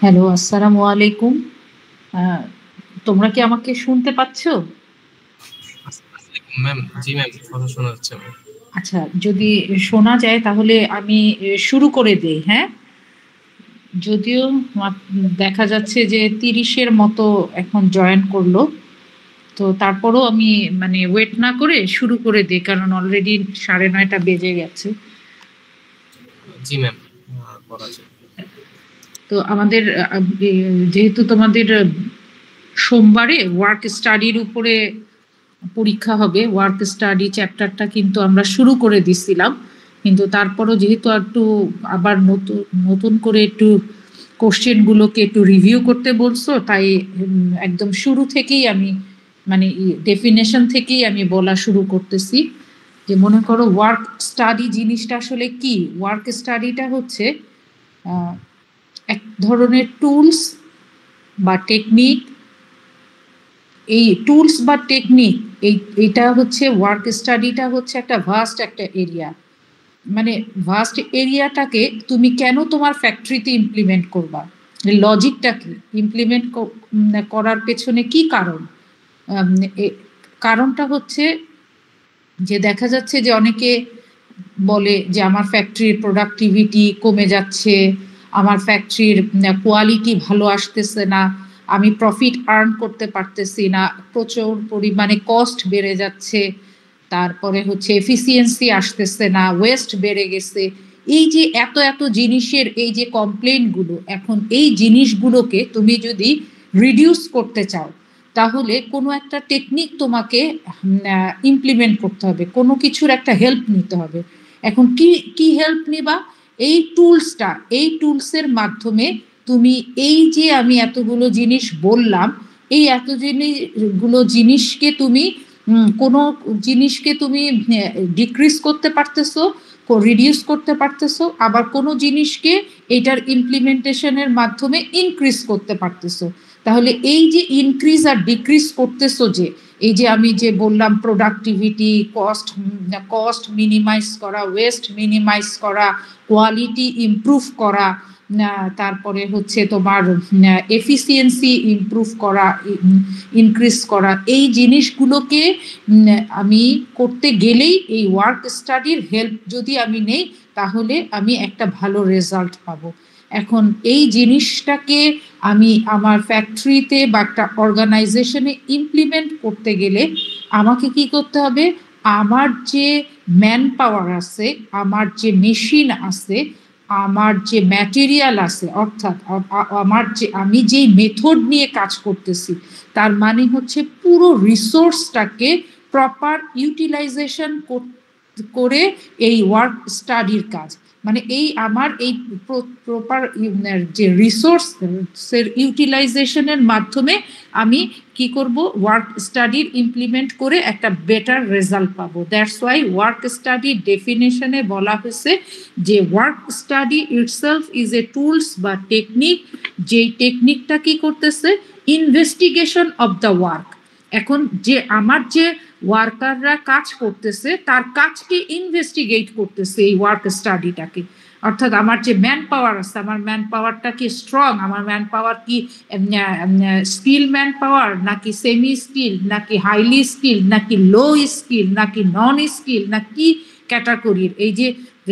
Hello, আসসালামু আলাইকুম। আ তোমরা কি আমাকে শুনতে পাচ্ছ? আসসালামু ম্যাম। জি ম্যাম, কথা শোনা যাচ্ছে আমার। আচ্ছা, যদি শোনা যায় তাহলে আমি শুরু করে দেই, হ্যাঁ? যদিও মাত দেখা যাচ্ছে যে ৩০ এর মতো এখন জয়েন করলো। তো তারপরও আমি মানে ওয়েট না করে শুরু করে দেই। কারণ অলরেডি ৯:৩০ বেজে গেছে। জি ম্যাম, করা যায়। তো আমাদের যেহেতু তোমাদের সোমবারে ওয়ার্ক স্টাডির উপরে পরীক্ষা হবে, ওয়ার্ক স্টাডি চ্যাপ্টারটা কিন্তু আমরা শুরু করে দিছিলাম। কিন্তু তারপরও যেহেতু একটু আবার নতুন করে একটু কোশ্চেন গুলোকে একটু রিভিউ করতে বলছো, তাই একদম শুরু থেকেই আমি মানে ডেফিনেশন থেকেই আমি বলা শুরু করতেছি। যে মনে করো ওয়ার্ক স্টাডি জিনিসটা আসলে কি? ওয়ার্ক স্টাডিটা হচ্ছে এক ধরনের টুলস বা টেকনিক। এই টুলস বা টেকনিক এইটা হচ্ছে ওয়ার্ক স্টাডিটা হচ্ছে একটা ভাস্ট একটা এরিয়া। মানে ভাস্ট এরিয়াটাকে তুমি কেন তোমার ফ্যাক্টরিতে ইমপ্লিমেন্ট করবা, লজিকটা কি, ইমপ্লিমেন্ট করার পেছনে কি কারণ? কারণটা হচ্ছে যে দেখা যাচ্ছে যে অনেকে বলে যে আমার ফ্যাক্টরির প্রোডাক্টিভিটি কমে যাচ্ছে, আমার ফ্যাক্টরির কোয়ালিটি ভালো আসতেছে না, আমি প্রফিট আর্ন করতে পারতেছি না, প্রচুর পরিমাণে কস্ট বেড়ে যাচ্ছে, তারপরে হচ্ছে এফিসিয়েন্সি আসতেছে না, ওয়েস্ট বেড়ে গেছে। এই যে এত এত জিনিসের এই যে কমপ্লেইনগুলো, এখন এই জিনিসগুলোকে তুমি যদি রিডিউস করতে চাও তাহলে কোনো একটা টেকনিক তোমাকে ইমপ্লিমেন্ট করতে হবে, কোনো কিছুর একটা হেল্প নিতে হবে। এখন কি কি হেল্প নিবা? এই টুলসটা, এই টুলসের মাধ্যমে তুমি এই যে আমি এতগুলো জিনিস বললাম, এই এত জিনিসগুলো জিনিসকে তুমি কোনো জিনিসকে তুমি ডিক্রিজ করতে পারতেছো, রিডিউস করতে পারতেছো, আবার কোনো জিনিসকে এটার ইমপ্লিমেন্টেশনের মাধ্যমে ইনক্রিজ করতে পারতেছো। তাহলে এই যে ইনক্রিজ আর ডিক্রিজ করতেছো, যে এই যে আমি যে বললাম প্রোডাক্টিভিটি, কস্ট মিনিমাইজ করা, ওয়েস্ট মিনিমাইজ করা, কোয়ালিটি ইমপ্রুভ করা, তারপরে হচ্ছে তোমার এফিসিয়েন্সি ইমপ্রুভ করা, ইনক্রিজ করা, এই জিনিসগুলোকে আমি করতে গেলেই এই ওয়ার্ক স্টাডির হেল্প যদি আমি নেই তাহলে আমি একটা ভালো রেজাল্ট পাবো। এখন এই জিনিসটাকে আমি আমার ফ্যাক্টরিতে বা একটা অর্গানাইজেশনে ইমপ্লিমেন্ট করতে গেলে আমাকে কি করতে হবে? আমার যে ম্যান পাওয়ার আছে, আমার যে মেশিন আছে, আমার যে ম্যাটেরিয়াল আছে, অর্থাৎ আমার যে আমি যেই মেথড নিয়ে কাজ করতেছি, তার মানে হচ্ছে পুরো রিসোর্সটাকে প্রপার ইউটিলাইজেশন করে এই ওয়ার্ক স্টাডির কাজ। মানে এই আমার এই প্রপার যে রিসোর্সের ইউটিলাইজেশনের মাধ্যমে আমি কি করব? ওয়ার্ক স্টাডির ইমপ্লিমেন্ট করে একটা বেটার রেজাল্ট পাবো। দ্যাটস ওয়াই ওয়ার্ক স্টাডি ডেফিনেশনে বলা হয়েছে যে work study itself is a tools বা টেকনিক, যেই টেকনিকটা কি করতেছে? Investigation of the work. এখন যে আমার যে ওয়ার্কাররা কাজ করতেছে তার কাজকে ইনভেস্টিগেট করতেছে এই ওয়ার্ক স্টাডিটাকে। অর্থাৎ আমার যে ম্যান পাওয়ার আছে, আমার ম্যান পাওয়ারটা কি স্ট্রং, আমার ম্যান পাওয়ার কি স্কিল ম্যান পাওয়ার, নাকি সেমি স্কিল, নাকি হাইলি স্কিল, নাকি লো স্কিল, নাকি নন স্কিল, নাকি ক্যাটাগরির।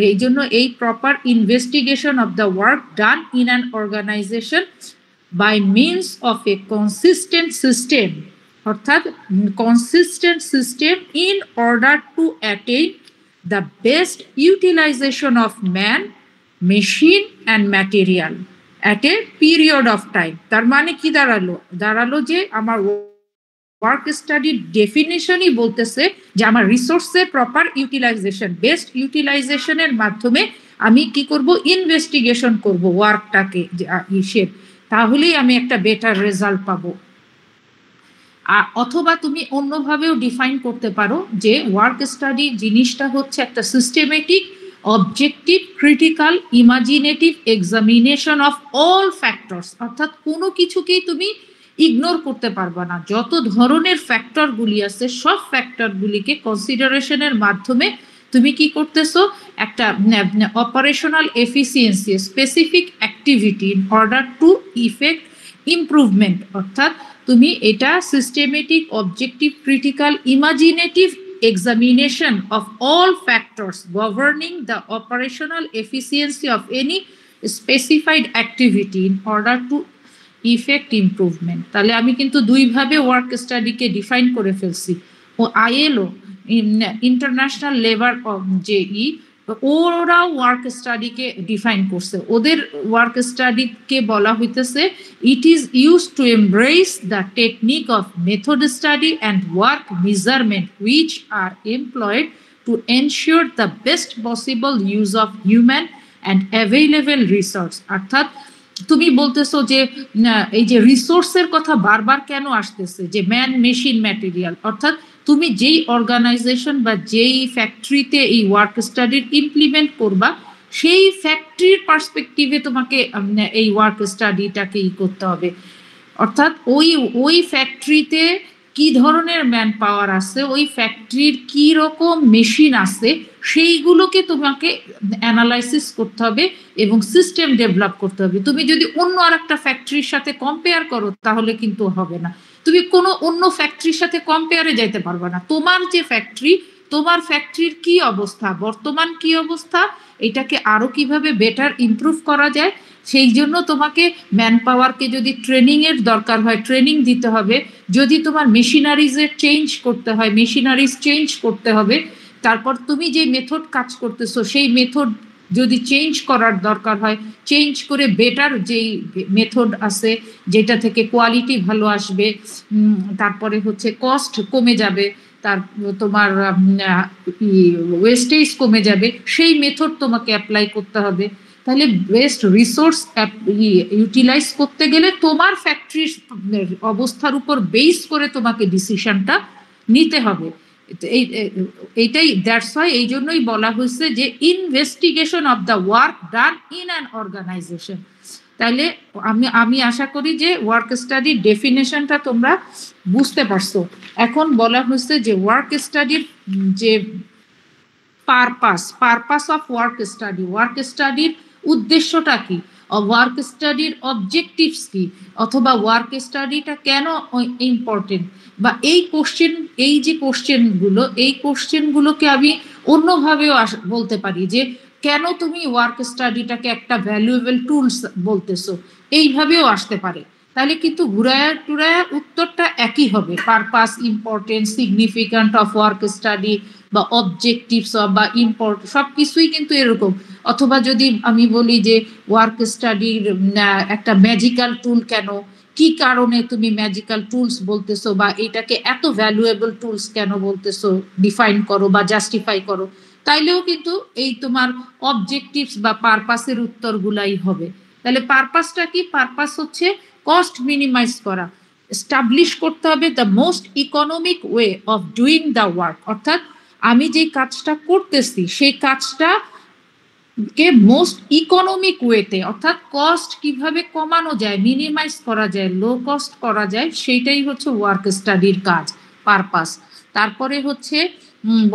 এই জন্য এই proper investigation of the work done in an organisation by means of a consistent system, অর্থাৎ consistent system in order to attain the best utilisation of man, machine and material at a period of time. তার মানে কি দাঁড়ালো যে আমার work study ডেফিনেশনই বলতেছে যে আমার রিসোর্সের প্রপার ইউটিলাইজেশন, বেস্ট ইউটিলাইজেশনের মাধ্যমে আমি কি করব? ইনভেস্টিগেশন করব ওয়ার্কটাকে, হিসেব, তাহলেই আমি একটা বেটার রেজাল্ট পাবো। অথবা তুমি অন্যভাবেও ডিফাইন করতে পারো যে ওয়ার্ক স্টাডি জিনিসটা হচ্ছে একটা systematic, objective, critical, imaginative examination of all factors. অর্থাৎ কোনো কিছুকেই তুমি ইগনোর করতে পারবা না, যত ধরনের ফ্যাক্টরগুলি আছে সব ফ্যাক্টরগুলিকে কনসিডারেশনের মাধ্যমে তুমি কি করতেছো, একটা operational efficiency specific activity in order two effect improvement, অর্থাৎ তুমি এটা systematic objective critical imaginative examination of all factors governing the operational efficiency of any specified activity in order to effect improvement. তাহলে আমি কিন্তু দুইভাবে ওয়ার্ক স্টাডিকে ডিফাইন করে ফেলছি। ও ILO international labour যে ওরা ওয়ার্ক স্টাডিকে ডিফাইন করছে, ওদের ওয়ার্ক স্টাডিকে বলা হইতেছে it is use to embrace the technique of method study and work measurement which are employed to ensure the best possible use of human and available resource. অর্থাৎ তুমি বলতেছো যে এই যে রিসোর্সের কথা বারবার কেন আসতেছে, যে ম্যান মেশিন ম্যাটেরিয়াল, অর্থাৎ তুমি যেই অর্গানাইজেশন বা যেই ফ্যাক্টরিতে এই ওয়ার্ক স্টাডির ইমপ্লিমেন্ট করবা সেই ফ্যাক্টরির পার্সপেক্টিভে তোমাকে এই ওয়ার্ক স্টাডিটাকে করতে হবে। অর্থাৎ ওই ফ্যাক্টরিতে কি ধরনের ম্যান পাওয়ার আছে, ওই ফ্যাক্টরির কি রকম মেশিন আছে, সেইগুলোকে তোমাকে অ্যানালাইসিস করতে হবে এবং সিস্টেম ডেভেলপ করতে হবে। তুমি যদি অন্য আর একটা ফ্যাক্টরির সাথে কম্পেয়ার করো তাহলে কিন্তু হবে না, তুমি কোনো অন্য ফ্যাক্টরির সাথে কম্পেয়ারে যাইতে পারবে না। তোমার যে ফ্যাক্টরি, তোমার ফ্যাক্টরির কি অবস্থা, বর্তমান কি অবস্থা, এটাকে আরো কিভাবে বেটার ইমপ্রুভ করা যায়, সেই জন্য তোমাকে ম্যান পাওয়ারকে যদি ট্রেনিং এর দরকার হয় ট্রেনিং দিতে হবে, যদি তোমার মেশিনারিজের চেঞ্জ করতে হয় মেশিনারিজ চেঞ্জ করতে হবে, তারপর তুমি যে মেথড কাজ করতেছো সেই মেথড যদি চেঞ্জ করার দরকার হয় চেঞ্জ করে বেটার যেই মেথড আছে যেটা থেকে কোয়ালিটি ভালো আসবে, তারপরে হচ্ছে কস্ট কমে যাবে, তার তোমার ওয়েস্টেজ কমে যাবে, সেই মেথড তোমাকে অ্যাপ্লাই করতে হবে। তাহলে বেস্ট রিসোর্স ইউটিলাইজ করতে গেলে তোমার ফ্যাক্টরির অবস্থার উপর বেস করে তোমাকে ডিসিশনটা নিতে হবে। এইটাই দ্যাটস ওয়াই এই জন্যই বলা হয়েছে যে investigation of the work done in an organisation. তাহলে আমি আশা করি যে ওয়ার্ক স্টাডির ডেফিনেশনটা তোমরা বুঝতে পারছো। এখন বলা হয়েছে যে ওয়ার্ক স্টাডির যে পারপাস অফ ওয়ার্ক স্টাডির উদ্দেশ্যটা কি, ওয়ার্ক স্টাডির অবজেক্টিভস কি, অথবা ওয়ার্ক স্টাডিটা কেন ইম্পর্টেন্ট, বা এই কোশ্চেনগুলোকে আমি অন্যভাবেও বলতে পারি যে কেন তুমি ওয়ার্ক স্টাডিটাকে একটা ভ্যালুয়েবল টুলস বলতেছো, এইভাবেও আসতে পারে। তাহলে কিন্তু ঘুরায়া টুরায়া উত্তরটা একই হবে, purpose, importance, significant of work study বা অবজেক্টিভস বা ইম্পর্ট সবকিছুই কিন্তু এরকম। অথবা যদি আমি বলি যে ওয়ার্ক স্টাডির একটা ম্যাজিক্যাল টুল কেন, কি কারণে তুমি ম্যাজিক্যাল টুলস বলতেছো, বা এটাকে এত ভ্যালুয়েবল টুলস কেন বলতেছো, ডিফাইন করো বা জাস্টিফাই করো, তাইলেও কিন্তু এই তোমার অবজেক্টিভস বা পারপাসের উত্তরগুলাই হবে। তাহলে পারপাসটা কি, পারপাস হচ্ছে কস্ট মিনিমাইজ করা, এস্টাবলিশ করতে হবে the most economic way of doing the work, অর্থাৎ আমি যে কাজটা করতেছি সেই কাজটা কে মোস্ট ইকোনমিক ওয়েতে, অর্থাৎ কস্ট কিভাবে কমানো যায়, মিনিমাইজ করা যায়, লো কস্ট করা যায়, সেইটাই হচ্ছে ওয়ার্ক স্টাডির কাজ, পারপাস। তারপরে হচ্ছে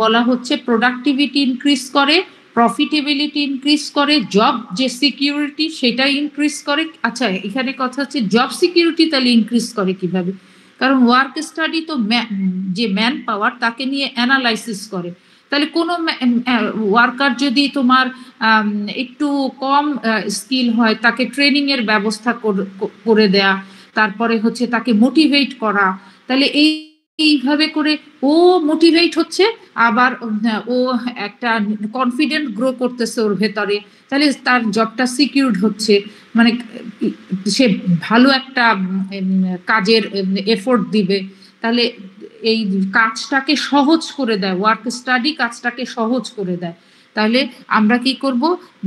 বলা হচ্ছে প্রোডাক্টিভিটি ইনক্রিজ করে, প্রফিটেবিলিটি ইনক্রিজ করে, জব যে সিকিউরিটি সেটা ইনক্রিজ করে। আচ্ছা, এখানে কথা হচ্ছে জব সিকিউরিটি তাহলে ইনক্রিজ করে কিভাবে, কারণ ওয়ার্ক স্টাডি তো যে ম্যান পাওয়ার তাকে নিয়ে অ্যানালাইসিস করে। তাহলে কোনো ওয়ার্কার যদি তোমার একটু কম স্কিল হয় তাকে ট্রেনিং এর ব্যবস্থা করে দেয়া, তারপরে হচ্ছে তাকে মোটিভেট করা, তাহলে এইভাবে করে ও মোটিভেট হচ্ছে, আবার ও একটা কনফিডেন্ট গ্রো করতেছে ওর ভেতরে, তাহলে তার জবটা সিকিউরড হচ্ছে, মানে সে ভালো একটা কাজের এফোর্ট দিবে, তাহলে এই কাজটাকে সহজ করে দেয়, ওয়ার্ক স্টাডি কাজটাকে সহজ করে দেয়। তাহলে আমরা কি করব,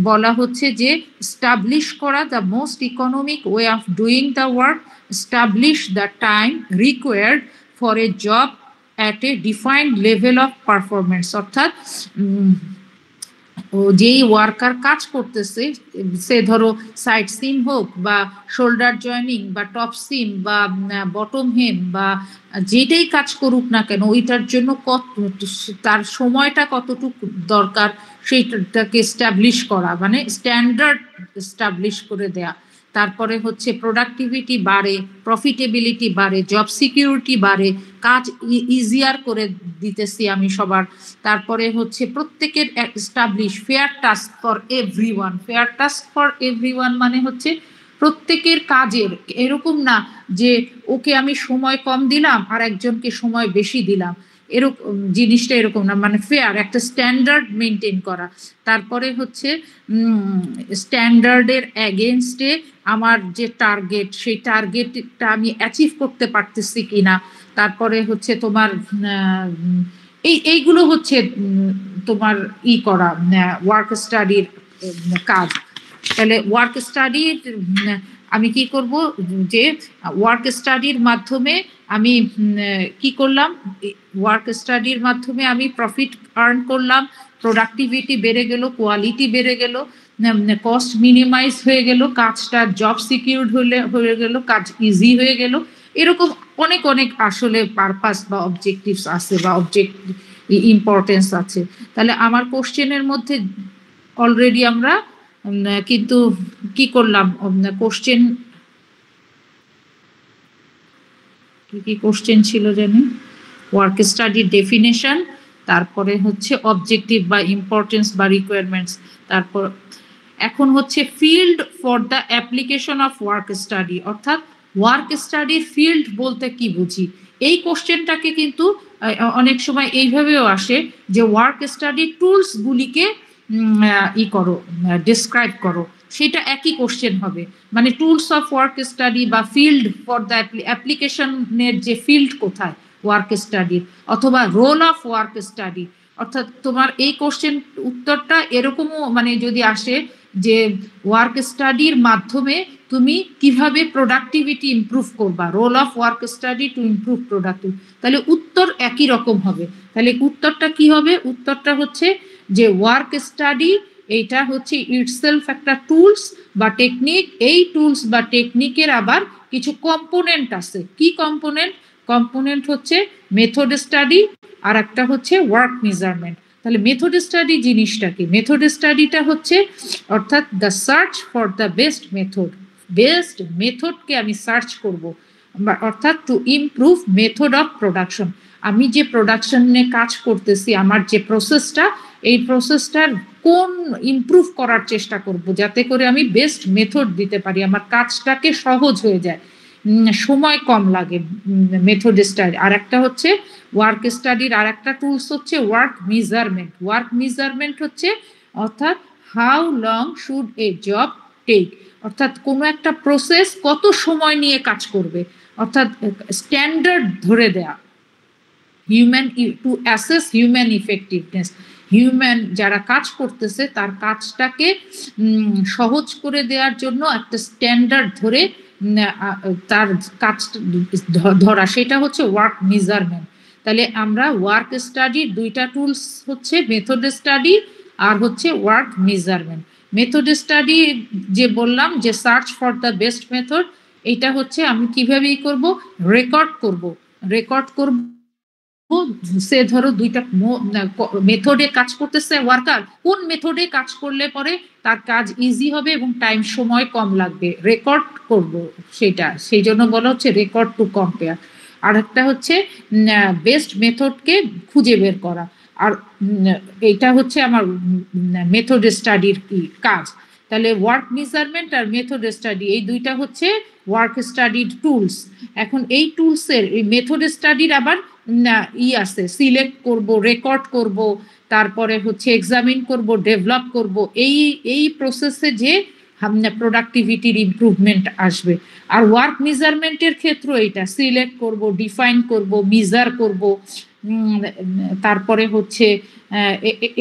বলা হচ্ছে যে এস্টাবলিশ করা the most economic way of doing the work, establish the time required for a job at a defined level of performance, অর্থাৎ যেই ওয়ার্কার কাজ করতেছে, সে ধরো সাইড সিম হোক বা শোল্ডার জয়েনিং বা টপ সিম বা বটম হেম বা যেটাই কাজ করুক না কেন, ওইটার জন্য তার সময়টা কতটুকু দরকার সেইটাকে এস্টাবলিশ করা, মানে স্ট্যান্ডার্ড এস্টাবলিশ করে দেয়া। তারপরে হচ্ছে প্রোডাক্টিভিটি বাড়ে, প্রফিটেবিলিটি বাড়ে, জব সিকিউরিটি বাড়ে, কাজ ইজিয়ার করে দিতেছি আমি সবার। তারপরে হচ্ছে প্রত্যেকের establish fair task for everyone. Fair task for everyone মানে হচ্ছে প্রত্যেকের কাজের এরকম না যে ওকে আমি সময় কম দিলাম আর একজনকে সময় বেশি দিলাম, এরকম জিনিসটা এরকম না, মানে ফেয়ার একটা স্ট্যান্ডার্ড মেনটেন করা। তারপরে হচ্ছে স্ট্যান্ডার্ডের এগেনস্টে আমার যে টার্গেট, সেই টার্গেটটা আমি অ্যাচিভ করতে পারতেছি কিনা। তারপরে হচ্ছে তোমার এইগুলো হচ্ছে তোমার করা ওয়ার্ক স্টাডির কাজ। তাহলে ওয়ার্ক স্টাডির আমি কি করব, যে ওয়ার্ক স্টাডির মাধ্যমে আমি কি করলাম, ওয়ার্ক স্টাডির মাধ্যমে আমি প্রফিট আর্ন করলাম, প্রোডাক্টিভিটি বেড়ে গেল, কোয়ালিটি বেড়ে গেল, কস্ট মিনিমাইজ হয়ে গেল, কাজটা জব সিকিউরড হয়ে গেল, কাজ ইজি হয়ে গেল। এরকম অনেক অনেক আসলে পারপাস বা অবজেক্টিভস আছে বা ইম্পর্টেন্স আছে। তাহলে আমার কোশ্চেনের মধ্যে অলরেডি আমরা কিন্তু কি করলাম, কোশ্চেন কি কোশ্চেন ছিল জানি, ওয়ার্ক স্টাডি ডেফিনেশন, তারপরে হচ্ছে অবজেক্টিভ বা ইম্পর্টেন্স বা রিকোয়ারমেন্টস, তারপর এখন হচ্ছে field for the application of work study, অর্থাৎ ওয়ার্ক স্টাডির ফিল্ড বলতে কি বুঝি। এই কোশ্চেনটাকে কিন্তু অনেক সময় এইভাবেও আসে যে ওয়ার্ক স্টাডি টুলস গুলিকে করো, ডিসক্রাইব করো, সেটা একই কোশ্চেন হবে। মানে টুলস অফ ওয়ার্ক স্টাডি বা ফিল্ড ফর দ্য অ্যাপ্লিকেশনের যে ফিল্ড কোথায় ওয়ার্ক স্টাডির, অথবা রোল অফ ওয়ার্ক স্টাডি। অর্থাৎ তোমার এই কোশ্চেন উত্তরটা এরকমও মানে যদি আসে যে ওয়ার্ক স্টাডির মাধ্যমে তুমি কিভাবে প্রোডাক্টিভিটি ইমপ্রুভ করবা, role of work study to improve productive, তাহলে উত্তর একই রকম হবে। তাহলে উত্তরটা কি হবে, উত্তরটা হচ্ছে যে ওয়ার্ক স্টাডি এইটা হচ্ছে ইটসেলফ একটা টুলস বা টেকনিক। এই টুলস বা টেকনিকের আবার কিছু কম্পোনেন্ট আছে। কি কম্পোনেন্ট? কম্পোনেন্ট হচ্ছে মেথড স্টাডি আর একটা হচ্ছে ওয়ার্ক মেজারমেন্ট। তাহলে মেথড স্টাডি জিনিসটা কি? মেথড স্টাডিটা হচ্ছে অর্থাৎ the search for the best method, best মেথডকে আমি সার্চ করব, অর্থাৎ to improve method of production. আমি যে প্রোডাকশন নিয়ে কাজ করতেছি, আমার যে প্রসেসটা, এই প্রসেসটার কোন ইমপ্রুভ করার চেষ্টা করব যাতে করে আমি বেস্ট মেথড দিতে পারি, আমার কাজটাকে সহজ হয়ে যায়, সময় কম লাগে মেথড স্টাডি। আর একটা হচ্ছে ওয়ার্ক স্টাডির আর একটা টুলস হচ্ছে ওয়ার্ক মেজারমেন্ট। ওয়ার্ক মেজারমেন্ট হচ্ছে অর্থাৎ how long should a job take, অর্থাৎ কোনো একটা প্রসেস কত সময় নিয়ে কাজ করবে, অর্থাৎ স্ট্যান্ডার্ড ধরে দেয়া। Human to assess human effectiveness, human যারা কাজ করতেছে তার কাজটাকে সহজ করে দেওয়ার জন্য একটা স্ট্যান্ডার্ড ধরে তার কাজ ধরা, সেটা হচ্ছে ওয়ার্ক মেজারমেন্ট। তাহলে আমরা ওয়ার্ক স্টাডির দুইটা টুলস হচ্ছে মেথড স্টাডি আর হচ্ছে ওয়ার্ক মেজারমেন্ট। মেথড স্টাডি যে বললাম যে search for the best method, এটা হচ্ছে আমি কিভাবেই করব, রেকর্ড করব। সে ধরো দুইটা মেথডে কাজ করতেছে ওয়ার্কার, কোন মেথডে কাজ করলে পরে তার কাজ ইজি হবে এবং টাইম সময় কম লাগবে, রেকর্ড করব সেটা, সেই জন্য বলা হচ্ছে রেকর্ড টু কম্পেয়ার। আর একটা হচ্ছে বেস্ট মেথডকে খুঁজে বের করা। আর এটা হচ্ছে আমার মেথড স্টাডির কাজ। তাহলে ওয়ার্ক মেজারমেন্ট আর মেথড স্টাডি এই দুইটা হচ্ছে ওয়ার্ক স্টাডির টুলস। এখন এই টুলসের এই মেথড স্টাডির আবার আছে, সিলেক্ট করব, রেকর্ড করব, তারপরে হচ্ছে এক্সামিন করব, ডেভেলপ করব, এই প্রসেসে যে প্রোডাক্টিভিটির ইমপ্রুভমেন্ট আসবে। আর ওয়ার্ক মেজারমেন্টের ক্ষেত্রে এটা সিলেক্ট করব, ডিফাইন করব, মেজার করব, তারপরে হচ্ছে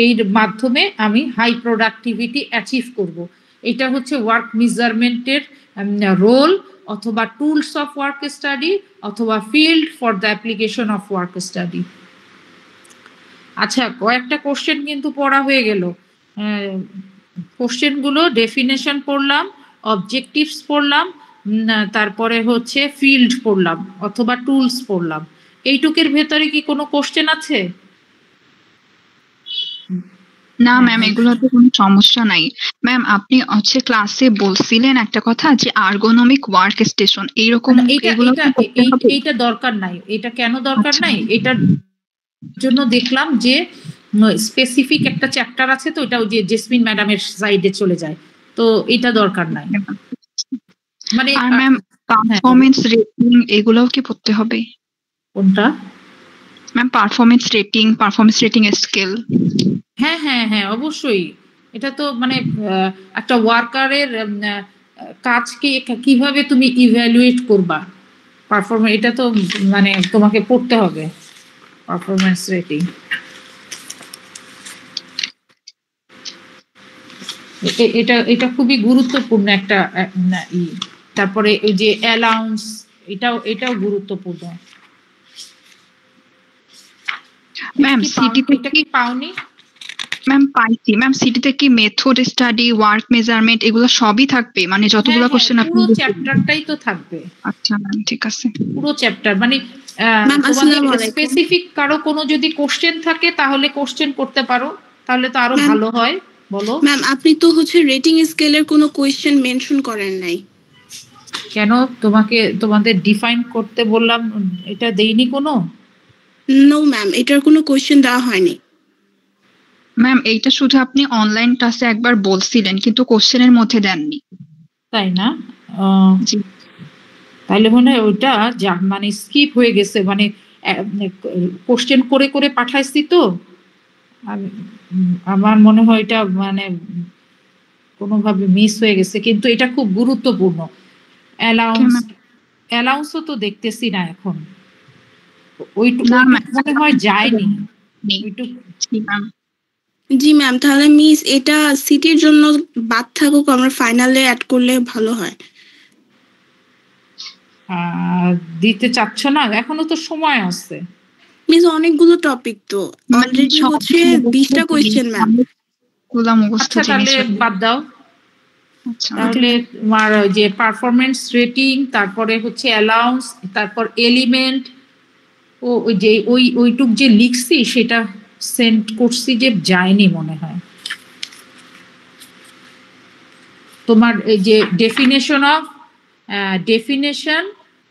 এর মাধ্যমে আমি হাই প্রোডাক্টিভিটি অ্যাচিভ করব। এটা হচ্ছে ওয়ার্ক মেজারমেন্টের রোল, অথবা টুলস অফ ওয়ার্ক স্টাডি, অথবা field for the application of work study. আচ্ছা, কয়েকটা কোশ্চেন কিন্তু পড়া হয়ে গেল। কোশ্চেন গুলো ডেফিনেশন পড়লাম, অবজেক্টিভস পড়লাম, তারপরে হচ্ছে ফিল্ড পড়লাম অথবা টুলস পড়লাম। এইটুকের ভেতরে কি কোনো কোশ্চেন আছে? না ম্যাম, এগুলোতে কোনো সমস্যা নাই। ম্যাম আপনি হচ্ছে ক্লাসে বলছিলেন একটা কথা যে আর্গোনমিক ওয়ার্ক স্টেশন এইরকম এগুলো কি করতে হবে? এইটা দরকার নাই। এটা কেন দরকার আচ্ছা। নাই? এটার জন্য দেখলাম যে স্পেসিফিক একটা চ্যাপ্টার আছে, তো এটা ওই যে জেসমিন ম্যাডামের সাইডে চলে যায়, তো এটা দরকার নাই। মানে আর ম্যাম পারফরম্যান্স রেটিং এগুলোও কি পড়তে হবে? কোনটা? Ma'am performance rating scale. হ্যাঁ হ্যাঁ হ্যাঁ, অবশ্যই। এটা তো মানে একটা ওয়ার্কারের কাজকে কিভাবে তুমি ইভ্যালুয়েট করবা, পারফরম্যান্স, এটা তো মানে তোমাকে পড়তে হবে পারফরম্যান্স রেটিং। এটা খুবই গুরুত্বপূর্ণ একটা তারপরে এই যে অ্যালাউন্স, এটাও গুরুত্বপূর্ণ। ম্যাম সিটিতে কি পাওনি? ম্যাম পাইছি ম্যাম। সিটিতে কি মেথড স্টাডি, ওয়ার্ক মেজারমেন্ট এগুলো সবই থাকবে, মানে যতগুলো কোশ্চেন আপনি? পুরো চ্যাপ্টারটাই তো থাকবে। আচ্ছা ম্যাম, ঠিক আছে। পুরো চ্যাপ্টার মানে স্পেসিফিক কারো কোনো যদি কোশ্চেন থাকে তাহলে কোশ্চেন করতে পারো, তাহলে তো আরো ভালো হয়। বলো ম্যাম, আপনি তো হচ্ছে রেটিং স্কেলের কোনো কোশ্চেন মেনশন করেন নাই কেন? তোমাদের ডিফাইন করতে বললাম, এটা দেইনি কোনো? নো ম্যাম, এটার কোনো কোশ্চেন দেওয়া হয়নি। ম্যাম এইটা শুধু আপনি অনলাইন ক্লাসে একবার বলছিলেন কিন্তু কোশ্চেনের মধ্যে দেননি। তাই না? তাইলে মনে হয় ওটা মানে স্কিপ হয়ে গেছে, মানে কোশ্চেন করে করে পাঠাইছি তো, আমার মনে হয় এটা মানে কোনোভাবে মিস হয়ে গেছে, কিন্তু এটা খুব গুরুত্বপূর্ণ। অ্যালাউন্সও তো দেখতেছি না এখন, ওইটুকু মনে হয় যায়নি। জি ম্যাম, তাহলে মিস এটা সিটির জন্য বাদ থাকুক, আমরা ফাইনালে অ্যাড করলে ভালো হয়। দিতে চাচ্ছ না? এখনো তো সময় আছে। মিস অনেকগুলো টপিক তো অলরেডি হচ্ছে 20টা কোশ্চেন ম্যাম। আচ্ছা তাহলে বাদ দাও। তাহলে তোমার যে পারফরম্যান্স রেটিং, তারপরে হচ্ছে অ্যালাউন্স, তারপর এলিমেন্ট, ওই যে ওইটুক যে লিখছি সেটা সেন্ড করছি যে যায়নি মনে হয়। তোমার এই যে definition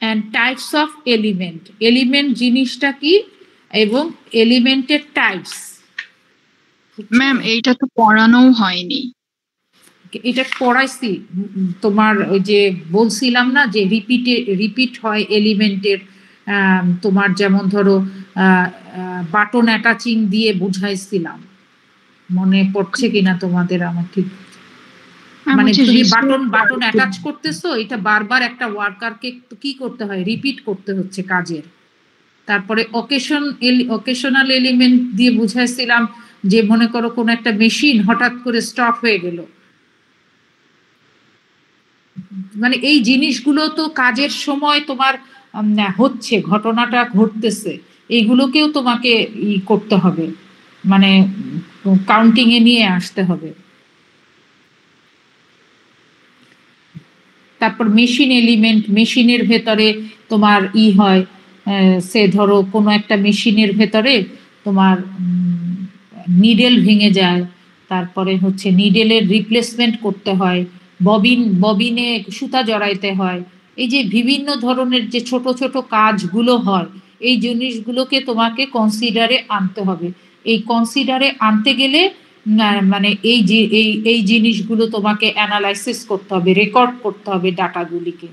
and types of element জিনিসটা কি এবং এলিমেন্টের টাইপস। ম্যাম এইটা তো পড়ানো হয়নি। এটা পড়াইছি, তোমার ওই যে বলছিলাম না যে রিপিট হয় এলিমেন্টের। তোমার যেমন ধরো বাটন অ্যাটাচিং দিয়ে বুঝাইছিলাম, মনে পড়ছে কিনা তোমাদের? আমার ঠিক মানে তুমি বাটন অ্যাটাচ করতেছো, এটা বারবার একটা ওয়ার্কারকে কি করতে হয়, রিপিট করতে হচ্ছে কাজের। তারপরে অকেশনাল এলিমেন্ট দিয়ে বুঝাইছিলাম যে মনে করো কোনো একটা মেশিন হঠাৎ করে স্টপ হয়ে গেল, মানে এই জিনিসগুলো তো কাজের সময় তোমার হচ্ছে, ঘটনাটা ঘটতেছে, এইগুলোকেও তোমাকে করতে হবে, মানে কাউন্টিং এ নিয়ে আসতে হবে। তারপর মেশিন এলিমেন্ট, মেশিনের ভেতরে তোমার হয় সে ধরো কোনো একটা মেশিনের ভেতরে তোমার নিডেল ভেঙে যায়, তারপরে হচ্ছে নিডেলের রিপ্লেসমেন্ট করতে হয়, ববিনে সুতা জড়াইতে হয়, এই যে বিভিন্ন ধরনের যে ছোট ছোট কাজগুলো হয়, এই জিনিসগুলোকে তোমাকে কনসিডারে আনতে হবে। এই কনসিডারে আনতে গেলে মানে এই জিনিসগুলো তোমাকে অ্যানালাইসিস করতে হবে, রেকর্ড করতে হবে ডাটাগুলিকে।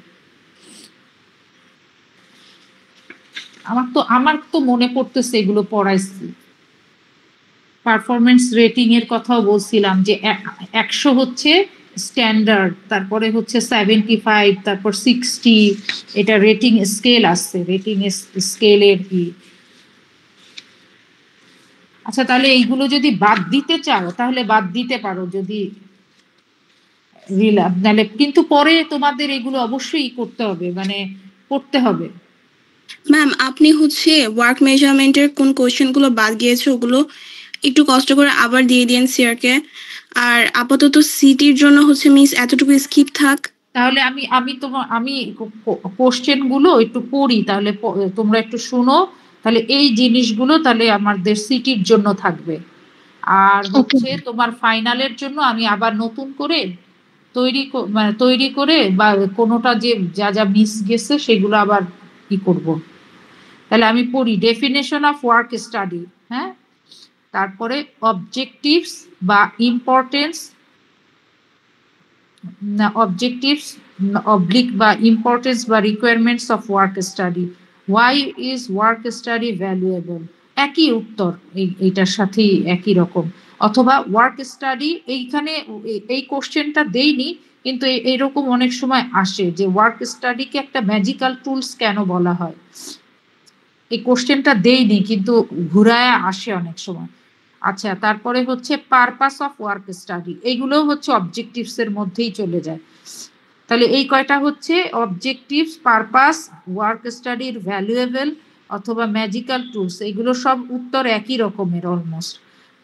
আমার তো মনে পড়তেছে এগুলো পড়াইছি। পারফরমেন্স রেটিং এর কথাও বলছিলাম যে 100 হচ্ছে স্ট্যান্ডার্ড, তারপরে হচ্ছে 75, তারপর 60, এটা রেটিং স্কেল আসছে, রেটিং স্কেলের আচ্ছা তাহলে এইগুলো যদি বাদ দিতে চাও তাহলে বাদ দিতে পারো, যদি নাহলে কিন্তু পরে তোমাদের এগুলো অবশ্যই করতে হবে, মানে পড়তে হবে। ম্যাম আপনি হচ্ছে ওয়ার্ক মেজারমেন্টের কোন কোশ্চেনগুলো বাদ গিয়েছে ওগুলো একটু কষ্ট করে আবার দিয়ে দিন স্যারকে। আর আপাতত সিটির জন্য হচ্ছে মিস এতটুকু স্কিপ থাক। তাহলে আমি কোশ্চেন গুলো একটু পড়ি, তাহলে তোমরা একটু শুনো, তাহলে এই জিনিসগুলো তাহলে আমাদের সিটির জন্য থাকবে। আর হচ্ছে তোমার ফাইনালের জন্য আমি আবার নতুন করে তৈরি করে বা কোনোটা যে যা যা মিস গেছে সেগুলো আবার কি করব। তাহলে আমি পড়ি ডেফিনেশন অফ ওয়ার্ক স্টাডি, হ্যাঁ, তারপরে অবজেক্টিভস বা ইম্পর্টেন্স, objectives oblique বা importance বা requirements of work study. Why is work study valuable? একই উত্তর এইটার সাথেই একই রকম। অথবা ওয়ার্ক স্টাডি, এইখানে এই কোশ্চেনটা দেইনি, কিন্তু এইরকম অনেক সময় আসে যে ওয়ার্ক স্টাডিকে একটা ম্যাজিক্যাল টুলস কেন বলা হয়। এই কোশ্চেনটা দেইনি কিন্তু ঘুরায় আসে অনেক সময়। আচ্ছা, তারপরে হচ্ছে পারপাস অফ ওয়ার্ক স্টাডি, এইগুলো হচ্ছে অবজেক্টিভস এর মধ্যেই চলে যায়। তাহলে এই কয়টা হচ্ছে অবজেক্টিভস, পারপাস, ওয়ার্ক স্টাডির ভ্যালুয়েবল অথবা ম্যাজিক্যাল টুলস, এগুলো সব উত্তর একই রকমের অলমোস্ট।